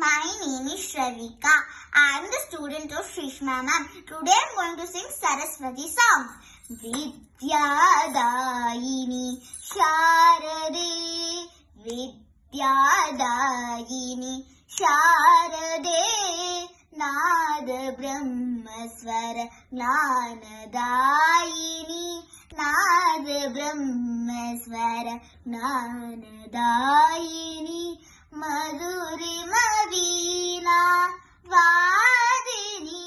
My name is Shravika. I am the student of Shrishma ma'am. Today I am going to sing Saraswati songs. Vidyadayini Sharade Vidyadayini Sharade Nada Brahmaswara Gnanadayini Nada Brahmaswara Gnanadayini Madhurima Veena Vadini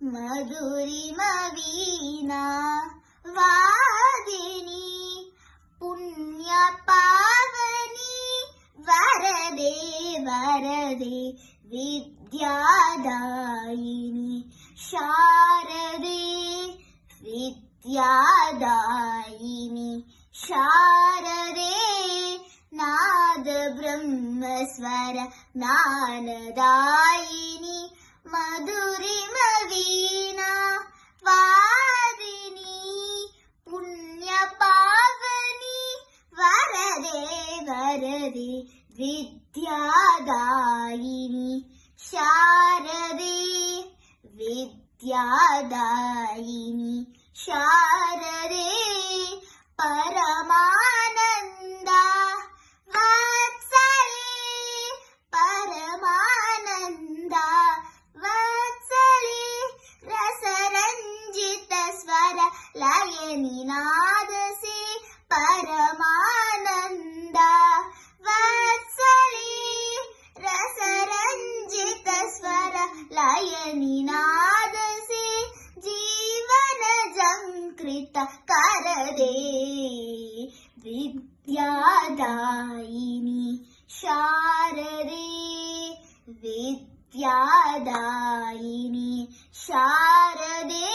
Madhurima Veena Vadini Punya Pavani Varade Varade Vidyadayini Sharade Vidyadayini Sharade Nada Brahmaswara Gnanadayini Madhurima Veena Vadini Punya Pavani Varade Varade Vidyadayini Sharade Vidyadayini Sharade Paramananda Vatsale Paramananda Vatsale Rasaranjita Swara Layani Nadase Paramananda Vatsale Rasaranjita Swara Layani Nadase Jivana Jankrita Karade Vidyadayini Sharade Vidyadayini Sharade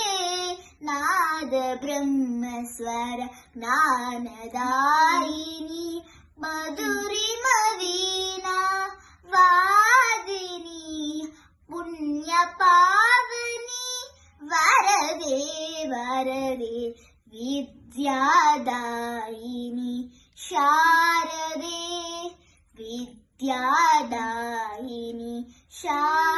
Nada Brahmaswara Gnanadayini Madhurima Veena Vadini Punya Pavani Varade Varade Vidyadayini Sharade Vidyadayini Sharade